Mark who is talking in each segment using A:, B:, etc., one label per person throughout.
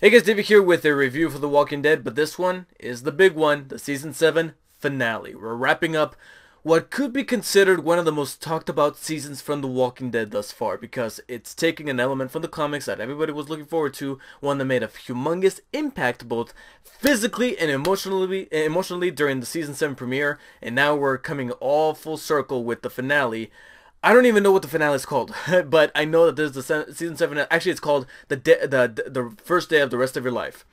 A: Hey guys, David here with a review for The Walking Dead, but this one is the big one, the Season 7 finale. We're wrapping up what could be considered one of the most talked about seasons from The Walking Dead thus far, because it's taking an element from the comics that everybody was looking forward to, one that made a humongous impact both physically and emotionally during the Season 7 premiere, and now we're coming all full circle with the finale. I don't even know what the finale is called, but I know that there's the season 7. Actually, it's called the first day of the rest of your life,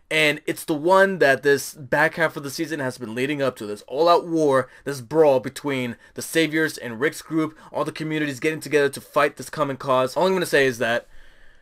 A: and it's the one that this back half of the season has been leading up to. This all-out war, this brawl between the Saviors and Rick's group, all the communities getting together to fight this common cause. All I'm gonna say is that,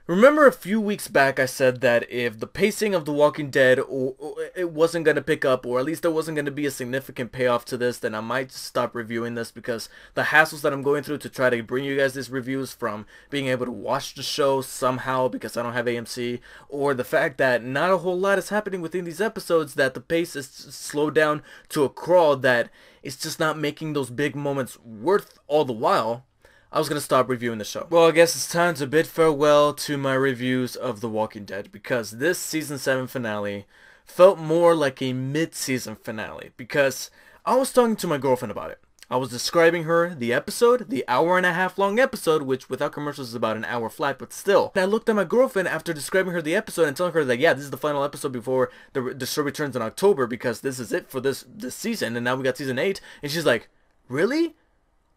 A: remember a few weeks back I said that if the pacing of The Walking Dead or it wasn't going to pick up, or at least there wasn't going to be a significant payoff to this, then I might stop reviewing this, because the hassles that I'm going through to try to bring you guys these reviews, from being able to watch the show somehow because I don't have AMC, or the fact that not a whole lot is happening within these episodes, that the pace is slowed down to a crawl that it's just not making those big moments worth all the while, I was going to stop reviewing the show. Well, I guess it's time to bid farewell to my reviews of The Walking Dead, because this Season 7 finale felt more like a mid-season finale, because I was talking to my girlfriend about it. I was describing her the episode, the hour-and-a-half long episode, which without commercials is about an hour flat, but still. And I looked at my girlfriend after describing her the episode and telling her that, yeah, this is the final episode before the show returns in October, because this is it for this season, and now we got Season 8, and she's like, really?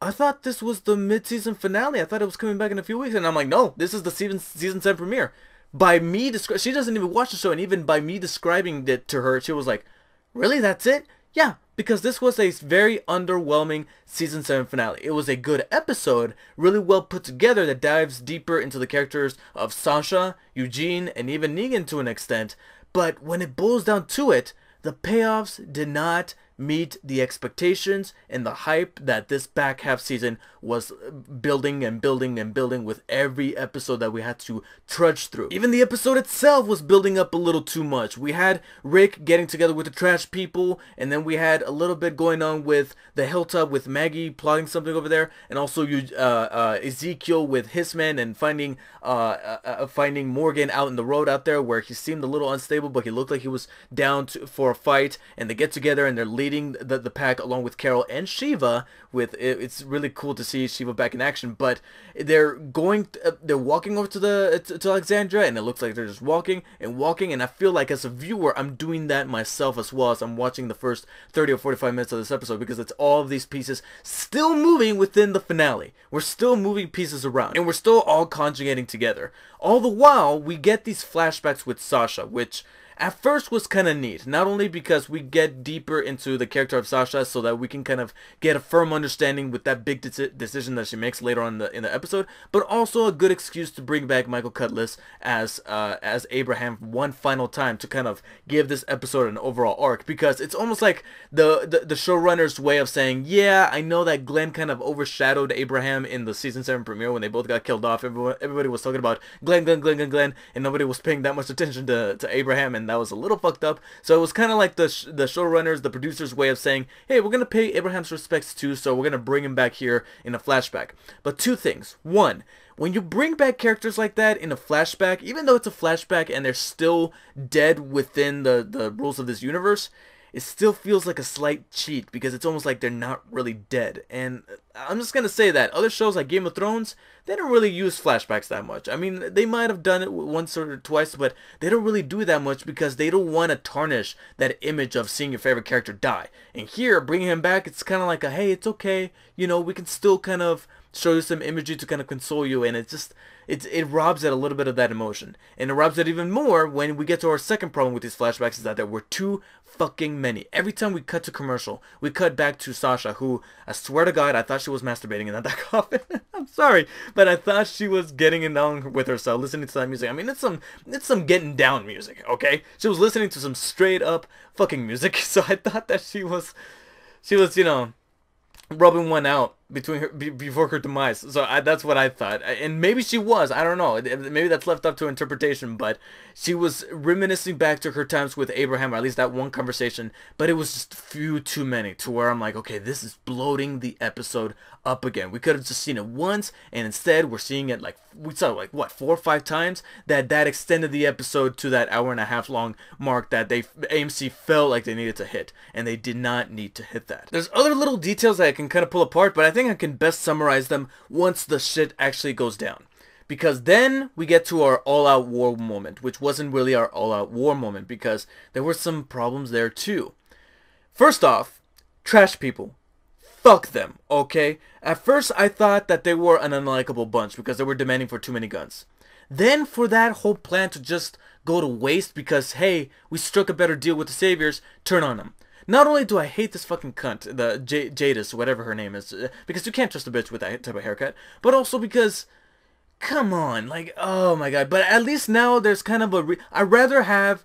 A: I thought this was the mid-season finale. I thought it was coming back in a few weeks. And I'm like, no, this is the season 7 premiere. By me she doesn't even watch the show, and even by me describing it to her, she was like, really, that's it? Yeah, because this was a very underwhelming Season 7 finale. It was a good episode, really well put together, that dives deeper into the characters of Sasha, Eugene, and even Negan to an extent. But when it boils down to it, the payoffs did not meet the expectations and the hype that this back half season was building and building and building with every episode that we had to trudge through. Even the episode itself was building up a little too much. We had Rick getting together with the trash people, and then we had a little bit going on with the hilltop with Maggie plotting something over there, and also Ezekiel with his men and finding Morgan out in the road out there, where he seemed a little unstable, but he looked like he was down for a fight, and they get together and they're leading the pack along with Carol and Shiva. It's really cool to see Shiva back in action, but they're walking over to Alexandria, and it looks like they're just walking, and I feel like as a viewer I'm doing that myself as well as I'm watching the first 30 or 45 minutes of this episode, because it's all of these pieces still moving within the finale. We're still moving pieces around, and we're still all conjugating together. All the while we get these flashbacks with Sasha, which at first was kind of neat, not only because we get deeper into the character of Sasha so that we can kind of get a firm understanding with that big decision that she makes later on in the episode, but also a good excuse to bring back Michael Cutlass as Abraham one final time to kind of give this episode an overall arc, because it's almost like the showrunner's way of saying, yeah, I know that Glenn kind of overshadowed Abraham in the Season 7 premiere when they both got killed off. Everybody was talking about Glenn, and nobody was paying that much attention to Abraham, and that was a little fucked up. So it was kind of like the showrunners, the producers' way of saying, hey, we're going to pay Abraham's respects too, so we're going to bring him back here in a flashback. But two things. One, when you bring back characters like that in a flashback, even though it's a flashback and they're still dead within the rules of this universe, it still feels like a slight cheat, because it's almost like they're not really dead. And I'm just going to say that other shows like Game of Thrones, they don't really use flashbacks that much. I mean, they might have done it once or twice, but they don't really do that much because they don't want to tarnish that image of seeing your favorite character die. And here, bringing him back, it's kind of like a, hey, it's okay, you know, we can still kind of show you some imagery to kind of console you, and it robs it a little bit of that emotion. And it robs it even more when we get to our second problem with these flashbacks, is that there were too fucking many. Every time we cut to commercial, we cut back to Sasha, who, I swear to God, I thought she was masturbating in that coffin. I'm sorry, but I thought she was getting it down with herself, listening to that music. I mean, it's some getting down music, okay? She was listening to some straight up fucking music, so I thought that she was, you know, rubbing one out between her before her demise. So that's what I thought, and maybe she was. I don't know. Maybe that's left up to interpretation. But she was reminiscing back to her times with Abraham, or at least that one conversation. But it was just few too many to where I'm like, okay, this is bloating the episode up again. We could have just seen it once, and instead we're seeing it like we saw it like what 4 or 5 times. That extended the episode to that hour and a half long mark that AMC felt like they needed to hit, and they did not need to hit that. There's other little details that I can kind of pull apart, but I think I can best summarize them once the shit actually goes down. Because then we get to our all-out war moment, which wasn't really our all-out war moment because there were some problems there too. First off, trash people. Fuck them, okay? At first I thought that they were an unlikable bunch because they were demanding for too many guns. Then for that whole plan to just go to waste because, hey, we struck a better deal with the Saviors, turn on them. Not only do I hate this fucking cunt, the Jadis, whatever her name is, because you can't trust a bitch with that type of haircut, but also because, come on, like, oh my god, but at least now there's kind of I'd rather have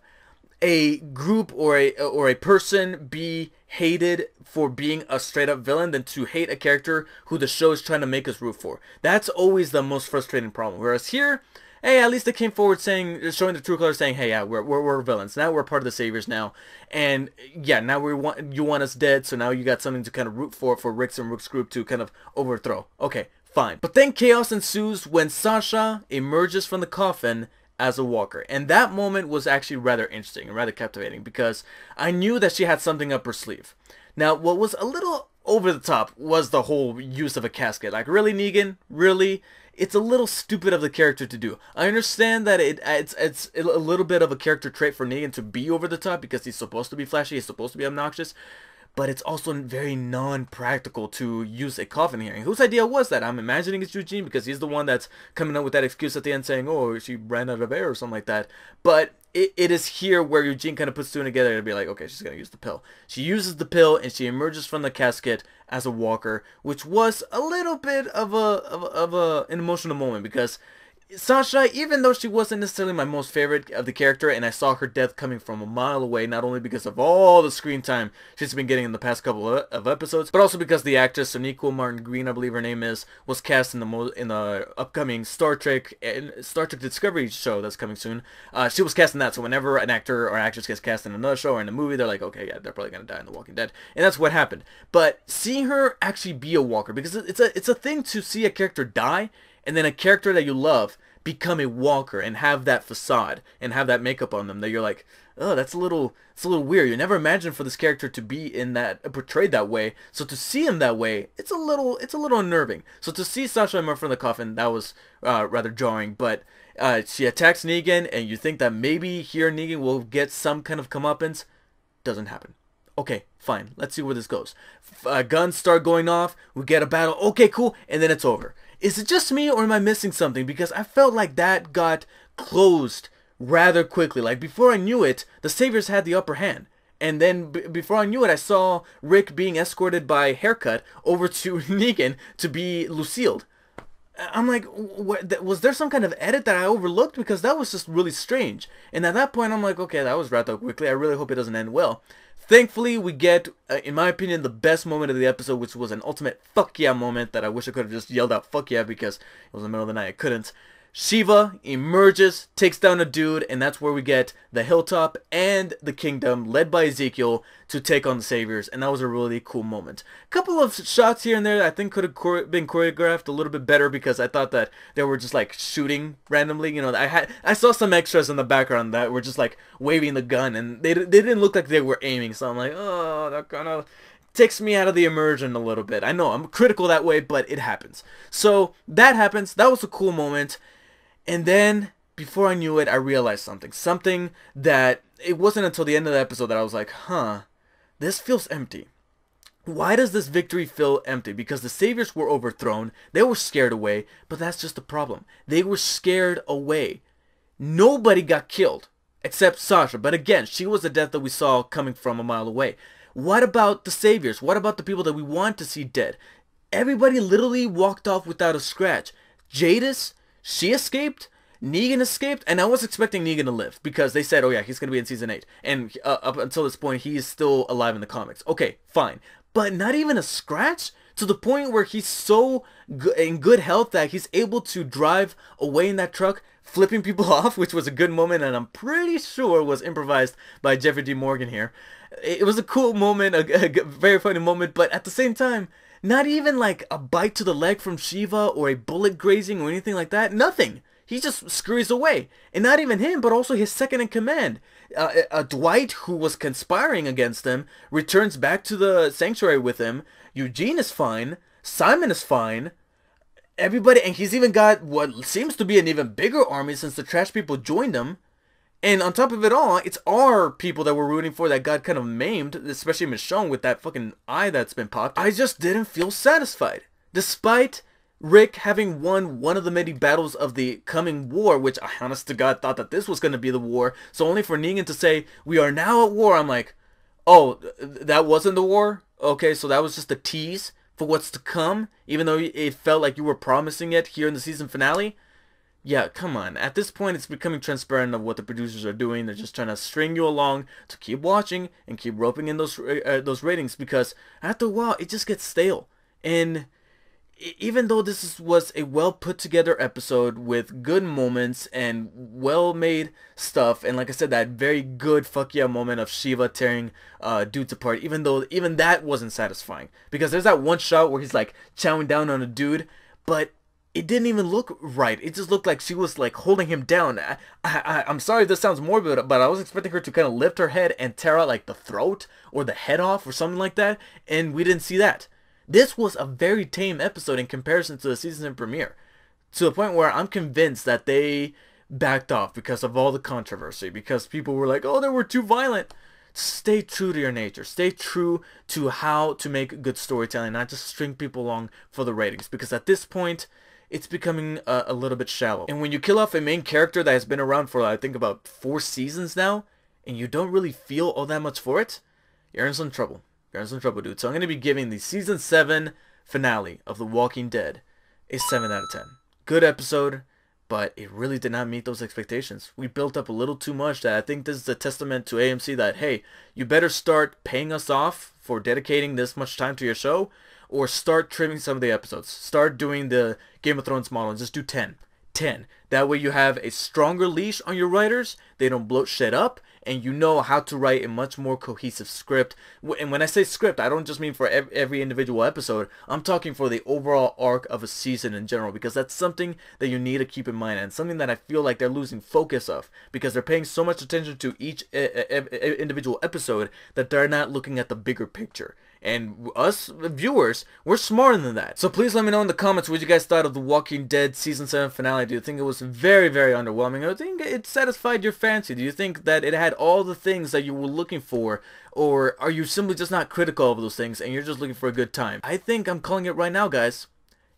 A: a group or a person be hated for being a straight up villain than to hate a character who the show is trying to make us root for. That's always the most frustrating problem. Whereas here, hey, at least they came forward showing the true colors, saying, hey, yeah, we're villains. Now we're part of the Saviors now. And yeah, now you want us dead, so now you got something to kind of root for Rick's and Rook's group to kind of overthrow. Okay, fine. But then chaos ensues when Sasha emerges from the coffin as a walker. And that moment was actually rather interesting and rather captivating because I knew that she had something up her sleeve. Now, what was a little over the top was the whole use of a casket. Like, really, Negan? Really? It's a little stupid of the character to do. I understand that it's a little bit of a character trait for Negan to be over the top because he's supposed to be flashy, he's supposed to be obnoxious, but it's also very non-practical to use a coffin here. And whose idea was that? I'm imagining it's Eugene because he's the one that's coming up with that excuse at the end saying, oh, she ran out of air or something like that. But it is here where Eugene kind of puts two together to be like, okay, she's going to use the pill. She uses the pill and she emerges from the casket as a walker, which was a little bit of an emotional moment because Sasha, even though she wasn't necessarily my most favorite of the character, and I saw her death coming from a mile away, not only because of all the screen time she's been getting in the past couple of episodes, but also because the actress Sonequa Martin Green, I believe her name is, was cast in the upcoming Star Trek Discovery show that's coming soon. She was cast in that, so whenever an actor or actress gets cast in another show or in a movie, they're like, okay, yeah, they're probably gonna die in The Walking Dead, and that's what happened. But seeing her actually be a walker, because it's a thing to see a character die, and then a character that you love become a walker and have that facade and have that makeup on them that you're like, oh, it's a little weird. You never imagined for this character to be portrayed that way. So to see him that way, it's a little unnerving. So to see Sasha emerge from the coffin, that was rather jarring. But she attacks Negan, and you think that maybe here Negan will get some kind of comeuppance. Doesn't happen. Okay, fine. Let's see where this goes. Guns start going off. We get a battle. Okay, cool. And then it's over. Is it just me or am I missing something? Because I felt like that got closed rather quickly. Like before I knew it, the Saviors had the upper hand. And then before I knew it, I saw Rick being escorted by Haircut over to Negan to be Lucille. I'm like, was there some kind of edit that I overlooked? Because that was just really strange. And at that point, I'm like, okay, that was wrapped up quickly. I really hope it doesn't end well. Thankfully, we get, in my opinion, the best moment of the episode, which was an ultimate fuck yeah moment that I wish I could have just yelled out fuck yeah because it was in the middle of the night. I couldn't. Shiva emerges, takes down a dude, and that's where we get the Hilltop and the Kingdom, led by Ezekiel, to take on the Saviors, and that was a really cool moment. A couple of shots here and there that I think could have been choreographed a little bit better because I thought that they were just like shooting randomly. You know, I saw some extras in the background that were just like waving the gun, and they didn't look like they were aiming, so I'm like, oh, that kind of takes me out of the immersion a little bit. I know I'm critical that way, but it happens. So that happens. That was a cool moment. And then, before I knew it, I realized something. Something that, it wasn't until the end of the episode that I was like, huh, this feels empty. Why does this victory feel empty? Because the Saviors were overthrown, they were scared away, but that's just the problem. They were scared away. Nobody got killed, except Sasha. But again, she was the death that we saw coming from a mile away. What about the Saviors? What about the people that we want to see dead? Everybody literally walked off without a scratch. Jadis, she escaped, Negan escaped, and I was expecting Negan to live because they said, oh yeah, he's going to be in Season 8. And up until this point, he is still alive in the comics. Okay, fine. But not even a scratch? to the point where he's so in good health that he's able to drive away in that truck, flipping people off, which was a good moment, and I'm pretty sure was improvised by Jeffrey D. Morgan here. It was a cool moment, a very funny moment, but at the same time, not even like a bite to the leg from Shiva or a bullet grazing or anything like that. Nothing. He just scurries away. And not even him, but also his second in command. Dwight, who was conspiring against him, returns back to the sanctuary with him. Eugene is fine. Simon is fine. Everybody, and he's even got what seems to be an even bigger army since the trash people joined him. And on top of it all, it's our people that we're rooting for that got kind of maimed, especially Michonne with that fucking eye that's been popped. I just didn't feel satisfied. Despite Rick having won one of the many battles of the coming war, which I honest to God thought that this was going to be the war, so only for Negan to say, we are now at war, I'm like, oh, that wasn't the war? Okay, so that was just a tease for what's to come, even though it felt like you were promising it here in the season finale? Yeah, come on. At this point, it's becoming transparent of what the producers are doing. They're just trying to string you along to keep watching and keep roping in those ratings, because after a while, it just gets stale. And even though this was a well put together episode with good moments and well made stuff, and like I said, that very good fuck yeah moment of Shiva tearing dudes apart, even though even that wasn't satisfying, because there's that one shot where he's like chowing down on a dude, but it didn't even look right. It just looked like she was like holding him down. I'm sorry if this sounds morbid, but I was expecting her to kind of lift her head and tear out like the throat or the head off or something like that, and we didn't see that. This was a very tame episode in comparison to the season premiere, to the point where I'm convinced that they backed off because of all the controversy, because people were like, oh, they were too violent. Stay true to your nature. Stay true to how to make good storytelling, not just string people along for the ratings, because at this point, it's becoming a little bit shallow. And when you kill off a main character that has been around for, I think, about 4 seasons now, and you don't really feel all that much for it, you're in some trouble. You're in some trouble, dude. So I'm going to be giving the Season 7 finale of The Walking Dead a 7 out of 10. Good episode, but it really did not meet those expectations. We built up a little too much that I think this is a testament to AMC that, hey, you better start paying us off for dedicating this much time to your show, or start trimming some of the episodes. Start doing the Game of Thrones model and just do 10. 10. That way you have a stronger leash on your writers. They don't bloat shit up, and you know how to write a much more cohesive script. And when I say script, I don't just mean for every individual episode. I'm talking for the overall arc of a season in general, because that's something that you need to keep in mind, and something that I feel like they're losing focus of, because they're paying so much attention to each individual episode that they're not looking at the bigger picture. And us viewers, we're smarter than that. So please let me know in the comments what you guys thought of The Walking Dead Season 7 finale. Do you think it was very, very underwhelming? Or do you think it satisfied your fancy? Do you think that it had all the things that you were looking for? Or are you simply just not critical of those things and you're just looking for a good time? I think I'm calling it right now, guys.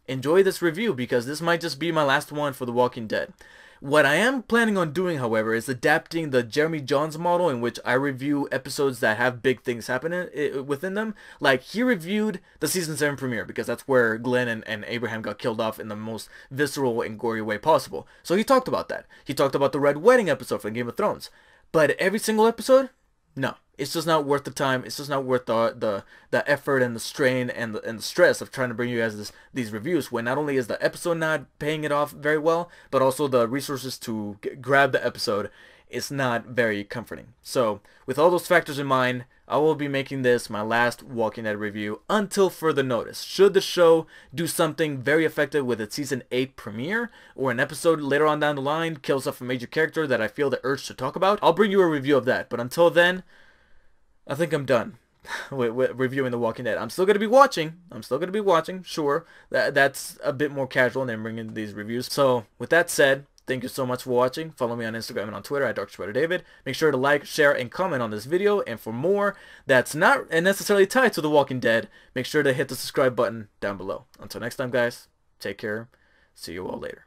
A: Enjoy this review, because this might just be my last one for The Walking Dead. What I am planning on doing, however, is adapting the Jeremy Jahns model, in which I review episodes that have big things happening within them. Like, he reviewed the Season 7 premiere, because that's where Glenn and Abraham got killed off in the most visceral and gory way possible. So he talked about that. He talked about the Red Wedding episode from Game of Thrones. But every single episode? No. It's just not worth the time. It's just not worth the effort and the strain and the stress of trying to bring you guys these reviews, when not only is the episode not paying it off very well, but also the resources to grab the episode is not very comforting. So with all those factors in mind, I will be making this my last Walking Dead review until further notice. Should the show do something very effective with its Season 8 premiere, or an episode later on down the line kills off a major character that I feel the urge to talk about, I'll bring you a review of that. But until then, I think I'm done with reviewing The Walking Dead. I'm still going to be watching. Sure, that's a bit more casual than bringing these reviews. So with that said, thank you so much for watching. Follow me on Instagram and on Twitter at DrSweaterDavid. Make sure to like, share, and comment on this video. And for more that's not necessarily tied to The Walking Dead, make sure to hit the subscribe button down below. Until next time, guys, take care. See you all later.